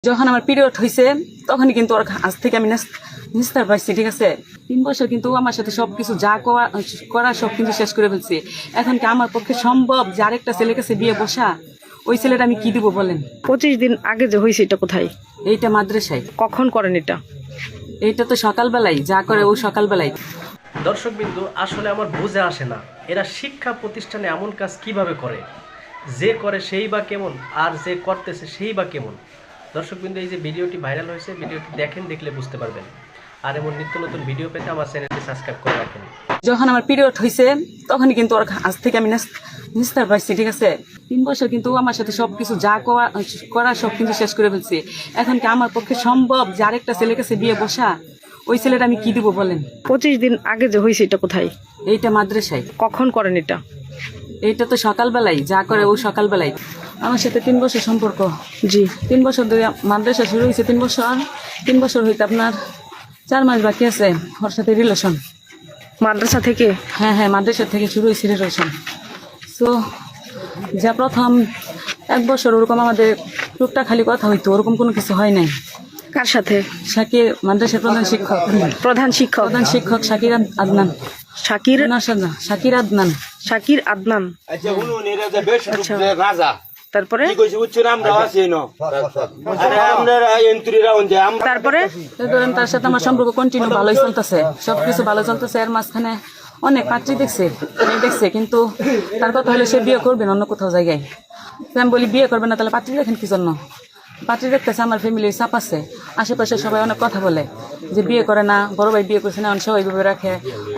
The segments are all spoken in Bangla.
যখন আমার পিরিয়ড হয়েছে তখনই কিন্তু ওর কাছ থেকে আমি নিস্তার পাইছি। ঠিক আছে, 3 বছর কিন্তু আমার সাথে সবকিছু যা করা সব কিন্তু শেষ করে ফেলছি। এখন কি আমার পক্ষে সম্ভব যে আরেকটা ছেলের কাছে বিয়ে বসা? ওই ছেলেটা আমি কি দিব বলেন? 25 দিন আগে যে হয়েছে এটা কোথায়? এইটা মাদ্রাসায়। কখন করেন এটা? এইটা তো সকালবেলায় যা করে ও সকালবেলায়। দর্শকবিন্দু, আসলে আমার বুঝে আসে না এরা শিক্ষা প্রতিষ্ঠানে এমন কাজ কিভাবে করে, যে করে সেই বা কেমন আর যে করতেছে সেই বা কেমন। দর্শকবিন্দু, এই যে ভিডিওটি ভাইরাল হয়েছে, ভিডিওটি দেখেন, দেখলে বুঝতে পারবেন। আর এমন নিত্য নতুন ভিডিও পেতে আমার চ্যানেলটি সাবস্ক্রাইব করে রাখেন। যখন আমার পিরিয়ড হয়েছে তখনই কিন্তু ওর কাছ থেকে আমি নিস্তার পাইছি। ঠিক আছে, 3 বছর কিন্তু আমার সাথে সবকিছু যা করা সব কিন্তু শেষ করে ফেলছি। এখন কি আমার পক্ষে সম্ভব যে আরেকটা ছেলের কাছে বিয়ে বসা? ওই ছেলেটা আমি কি দিব বলেন? 25 দিন আগে যে হয়েছে এটা কোথায়? এইটা মাদ্রাসায়। কখন করেন এটা? এইটা তো সকালবেলায় যা করে ও সকালবেলায়। আমার সাথে 3 বছর সম্পর্ক। জি, 3 বছর ধরে মাদ্রাসা শুরু হয়েছে। 3 বছর হইতে আপনার 4 মাস বাকি আছে ওর সাথে রিলেশন। মাদ্রাসা থেকে? হ্যাঁ, মাদ্রাসা থেকে শুরু হয়েছে রিলেশন। সো যা প্রথম 1 বছর ওরকম আমাদের টুকটা খালি কথা হইতো, ওরকম কোনো কিছু হয় নাই। কার সাথে? শাকির, মাদ্রাসার প্রধান শিক্ষক। প্রধান শিক্ষক শাকির আদনান। শাকির শাকির আদনান। শাকির আদনান। আচ্ছা, উনি রাজা তারপরে কি কইছে বুঝছেন? আমরা আছি না, আরে আপনারা এন্ট্রিরা ওন যে আমরা তারপরে ধরেন তার সাথে আমার সম্পর্ক কন্টিনিউ ভালোই চলতেছে, সবকিছু ভালো চলতেছে। এর মাঝখানে অনেক পাত্রী দেখছে, কিন্তু তার কথা হলে সে বিয়ে করবে না অন্য কোথাও জায়গায়। তো আমি বলি বিয়ে করবে না, তাহলে পাত্রী দেখেন কি জন্য? পাত্রী দেখতেছে, আমার ফ্যামিলির চাপ আছে, আশেপাশে সবাই অনেক কথা বলে যে বিয়ে করে না, বড় ভাই বিয়ে করছে না, সবাই ভাবে রাখে।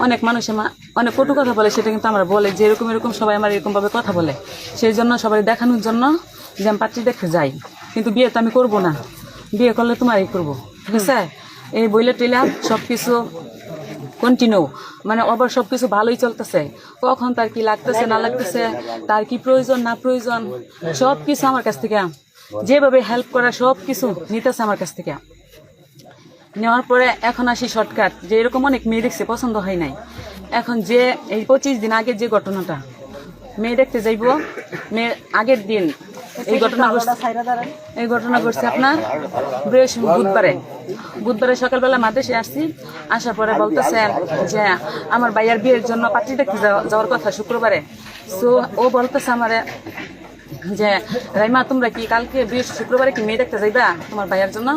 অনেক মানুষে অনেক কটু কথা বলে, সেটা কিন্তু আমরা বলে যে এরকম সবাই আমার এরকমভাবে কথা বলে। সেই জন্য সবাই দেখানোর জন্য যে আমি পাত্রী দেখতে যাই, কিন্তু বিয়ে তো আমি করবো না, বিয়ে করলে তোমারই করবো। ঠিক আছে, এই বইলে টেলা সব কিছু কন্টিনিউ, মানে আবার সব কিছু ভালোই চলতেছে। কখন তার কি লাগতেছে না লাগতেছে, তার কি প্রয়োজন না প্রয়োজন, সব কিছু আমার কাছ থেকে যেভাবে হেল্প করা সব কিছু নিতেছে আমার কাছ থেকে। নেওয়ার পরে এখন আসি শর্টকাট, যে এরকম অনেক মেয়ে দেখছে, পছন্দ হয় নাই। এখন যে এই 25 দিন আগে যে ঘটনাটা, মেয়ে দেখতে যাইব, মেয়ের আগের দিন এই ঘটনা ঘটছে আপনার বুধবারে সকালবেলা মাদ্রাসায় আসছি। আসার পরে বলতেছে যে আমার ভাইয়ার বিয়ের জন্য পাত্রী দেখতে যাওয়ার কথা শুক্রবারে। সো ও বলতেছে আমারে যে রাইমা, তোমরা কি কালকে শুক্রবারে কি মেয়ে দেখতে যাইবা তোমার ভাইয়ার জন্য?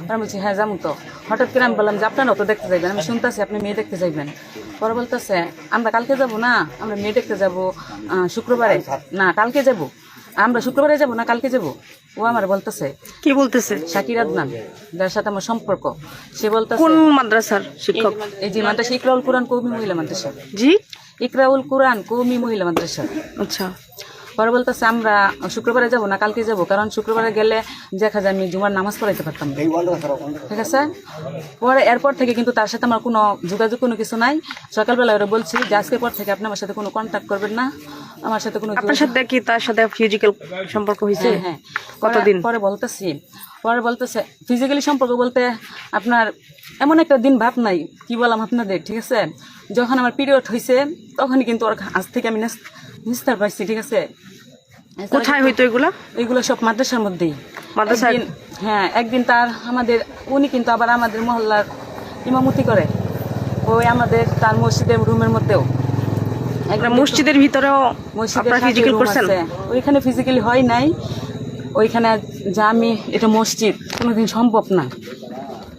আমি বলছি হ্যাঁ যাবো। তো হঠাৎ করে আমি বললাম যে আপনারা তো দেখতে যাইবেন, আমি শুনতেছি আপনি মেয়ে দেখতে যাইবেন। পরে বলতেছে আমরা কালকে যাব না, আমরা মেয়ে দেখতে যাব শুক্রবারে। না, কালকে যাব আমরা, শুক্রবারে যাব না কালকে যাব। ও আমার বলতেছে। কি বলতেছে? শাকির আদনান, যার সাথে আমার সম্পর্ক, সে বলতেছে। কোন মাদ্রাসার শিক্ষক? এই যে মাদ্রাসা ইকরাউল কুরআন কওমি মহিলা মাদ্রাসা। জি, ইকরাউল কুরআন কওমি মহিলা মাদ্রাসা। আচ্ছা। পরে বলতেছে আমরা শুক্রবারে যাব না কালকে যাব, কারণ শুক্রবারে গেলে দেখা যায় আমি জুমার নামাজ পড়াইতে পারতাম। ঠিক আছে, পরে এরপর থেকে কিন্তু তার সাথে আমার কোনো যোগাযোগ, কোনো কিছু নাই। সকালবেলা ওরা বলছি যে আজকের পর থেকে আপনি আমার সাথে কোনো কন্ট্যাক্ট করবেন না, আমার সাথে কোনো। আপনার সাথে কি তার সাথে ফিজিক্যাল সম্পর্ক হয়েছে? হ্যাঁ। কতদিন? পরে বলতেছে ফিজিক্যালি সম্পর্ক বলতে আপনার এমন একটা দিন ভাব নাই, কি বললাম আপনাদের। ঠিক আছে, যখন আমার পিরিয়ড হয়েছে তখনই কিন্তু ওর কাছ থেকে আমি নিস্তার পাইছি। ঠিক আছে, কোথায় হইতো এগুলা? এগুলো সব মাদ্রাসার মধ্যেই। মাদ্রাসায়? হ্যাঁ, একদিন তার উনি কিন্তু আবার আমাদের মহল্লার ইমামতি করে, ওই আমাদের তার মসজিদের রুমের মধ্যেও। একটা মসজিদের ভিতরেও আপনারা ফিজিক্যাল করছেন? ওইখানে ফিজিক্যালি হয় নাই, ওইখানে যা আমি, এটা মসজিদ, কোনোদিন সম্ভব না,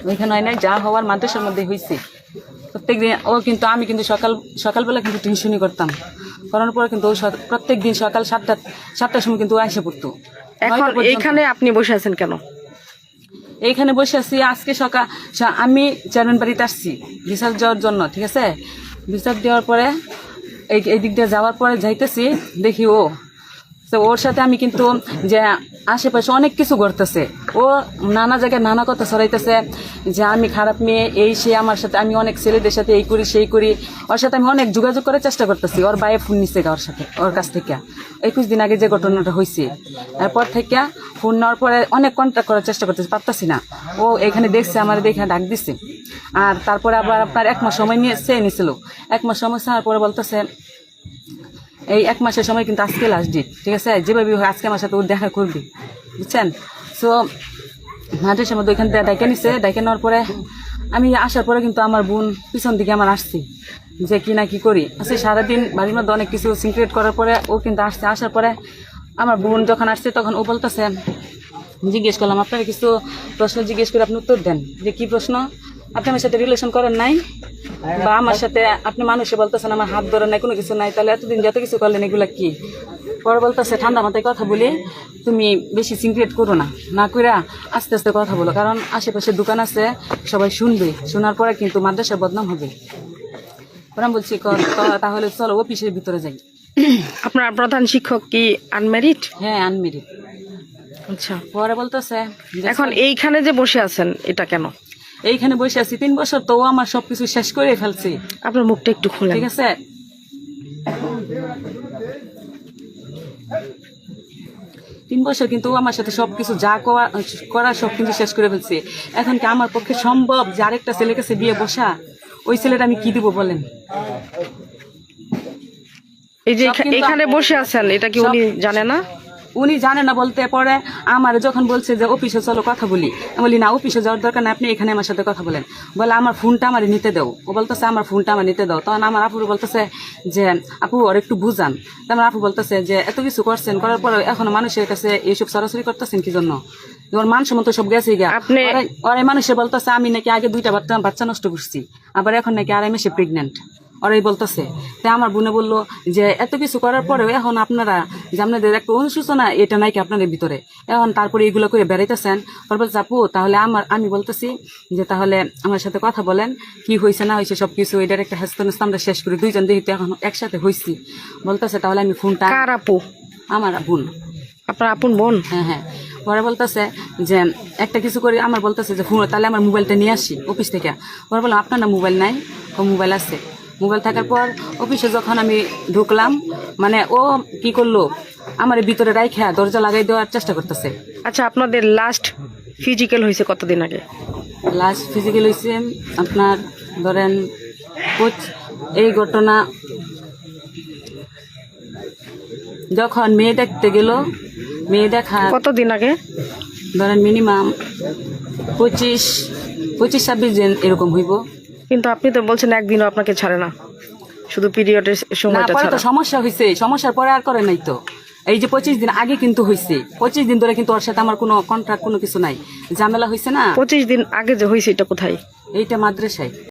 ওইখানে হয় নাই, যা হওয়ার মাদ্রাসার মধ্যে হয়েছে। প্রত্যেকদিন ও কিন্তু, আমি কিন্তু সকালবেলা কিন্তু টিউশনি করতাম, করার পরে কিন্তু ও প্রত্যেক দিন সকাল 7টার সময় কিন্তু ও এসে পড়তো। এখন এইখানে আপনি বসে আছেন কেন? এইখানে বসে আছি আজকে আমি চেয়ারম্যান বাড়িতে আসছি বিচার যাওয়ার জন্য। ঠিক আছে, বিচার দেওয়ার পরে এই দিক দিয়ে যাওয়ার পরে যাইতেছি, দেখি ওর সাথে আমি কিন্তু যে আশেপাশে অনেক কিছু ঘটতেছে, ও নানা জায়গায় নানা কথা ছড়াইতেছে যে আমি খারাপ মেয়ে, এই সে আমার সাথে, আমি অনেক ছেলেদের সাথে এই করি সেই করি। ওর সাথে আমি অনেক যোগাযোগ করার চেষ্টা করতেছি, ওর বাইরে ফোন নিচ্ছে ওর কাছ থেকে। 21 দিন আগে যে ঘটনাটা হয়েছে, এরপর থেকে ফোন নেওয়ার পরে অনেক কন্ট্যাক্ট করার চেষ্টা করতেছি, পারতাছি না। ও এখানে দেখছে, আমার দেখে ডাক দিচ্ছে। আর তারপরে আবার আপনার 1 মাস সময় নিয়েছিল। 1 মাস সময় চাওয়ার পরে বলতেছে এই 1 মাসের সময় কিন্তু আজকে লাস্ট ডেট। ঠিক আছে, যেভাবে আজকে আমার সাথে ওর দেখা করবি, বুঝছেন। সো মাদ্রাসার মধ্যে ওইখান থেকে ডাইকে নিছে, ডাইকে নেওয়ার পরে আমি আসার পরে কিন্তু আমার বোন পিছন দিকে আমার আসছি যে কি না কি করি আচ্ছা সারাদিন বাড়ির মধ্যে অনেক কিছু সিক্রেট করার পরে ও কিন্তু আসছে। আসার পরে আমার বোন যখন আসছে তখন ও বলতেছে, জিজ্ঞেস করলাম আপনাকে কিছু প্রশ্ন জিজ্ঞেস করে আপনি উত্তর দেন, যে কি প্রশ্ন? আপনি আমার সাথে রিলেশন করেন নাই, বা আমার সাথে আপনি মানুষে বলতেছেন আমার হাত ধরেন নাই, কোনো কিছু নাই, তাহলে এতদিন যত কিছু করলেন এগুলা কি? পরে বলতেছে ঠান্ডা মাথায় কথা বলি, তুমি বেশি সিক্রেট করো না, না কইরা আস্তে আস্তে কথা বলো, কারণ আশেপাশে দোকান আছে, সবাই শুনবে, শোনার পরে কিন্তু মাদ্রাসার বদনাম হবে। পরে আমি বলছি তাহলে চলো অফিসের ভিতরে যাই। আপনার প্রধান শিক্ষক কি আনম্যারিড? হ্যাঁ আনমেরিড। আচ্ছা, পরে বলতেছে এখন এইখানে যে বসে আছেন এটা কেন? এইখানে বসে আছি 3 বছর, তো ও আমার সবকিছু শেষ করে ফেলছে। আপনার মুখটা একটু খুলেন। ঠিক আছে, 3 বছর কিন্তু ও আমার সাথে সবকিছু যা করা সব কিন্তু শেষ করে ফেলছে। এখন কি আমার পক্ষে সম্ভব যে আরেকটা ছেলের কাছে বিয়ে বসা? ওই ছেলেটা আমি কি দিব বলেন? এই যে সব কিন্তু এখানে বসে আছেন এটা কি উনি জানে না? উনি জানে না বলতে, পরে আমার যখন বলছে যে অফিসে চলো কথা বলি, আমি বলি না অফিসে যাওয়ার দরকার না, আপনি এখানে আমার সাথে কথা বলেন। বলে আমার ফোনটা আমার নিতে দাও। ও বলতেছে আমার ফোনটা আমার নিতে দাও। তখন আমার আপুর বলতেছে যে আপু ওর একটু বুঝান। আমার আপু বলতেছে যে এত কিছু করছেন, করার পরে এখন মানুষের কাছে এইসব সরাসরি করতেছেন কি জন্য? ওর মান সম্মান তো সব গেছে গা। ওরাই মানুষে বলতেছে আমি নাকি আগে 2টা বাচ্চা নষ্ট করছি, আবার এখন নাকি 2.5 মাসে প্রেগনেন্ট। ওরাই বলতেছে। তাই আমার বোনে বললো যে এত কিছু করার পরেও এখন আপনারা যে আপনাদের একটা অনুশোচনা এটা নাকি আপনাদের ভিতরে, এখন তারপরে এগুলো করে বেড়াইতেছেন। পরে বলছে আপু তাহলে আমি বলতেছি যে তাহলে আমার সাথে কথা বলেন, কি হয়েছে না হয়েছে সবকিছু, এটার একটা হেস্তনস্ত আমরা শেষ করি, 2জন যেহেতু এখন একসাথে হয়েছি। বলতেছে তাহলে আমি ফোনটা। কার আপু? আমার বোন। আপনার আপন বোন? হ্যাঁ হ্যাঁ। পরে বলতেছে যে একটা কিছু করে আমার বলতেছে যে ফোন তাহলে আমার মোবাইলটা নিয়ে আসি অফিস থেকে। পরে বললাম আপনার না মোবাইল নাই? ও মোবাইল আছে। মোবাইল থাকার পর অফিসে যখন আমি ঢুকলাম, মানে ও কি করলো আমার ভিতরে রাইখা দরজা লাগাই দেওয়ার চেষ্টা করতেছে। আচ্ছা, আপনাদের লাস্ট ফিজিক্যাল হয়েছে কতদিন আগে? লাস্ট ফিজিক্যাল হয়েছে আপনার ধরেন এই ঘটনা যখন মেয়ে দেখতে গেল, মেয়ে দেখা কতদিন আগে? ধরেন মিনিমাম 25-26 দিন এরকম হইব। কিন্তু আপনি তো বলছেন একদিনও আপনাকে ছাড়ে না, শুধু পিরিয়ডের না সময়টা পরে তো ছাড়া। সমস্যা হয়েছে, সমস্যার পরে আর করে নাই তো। এই যে 25 দিন আগে কিন্তু হয়েছে, 25 দিন ধরে কিন্তু ওর সাথে আমার কোনো কন্ট্রাক্ট কোনো কিছু নাই, ঝামেলা হয়েছে না। 25 দিন আগে যে হয়েছে এটা কোথায়? এইটা মাদ্রাসায়।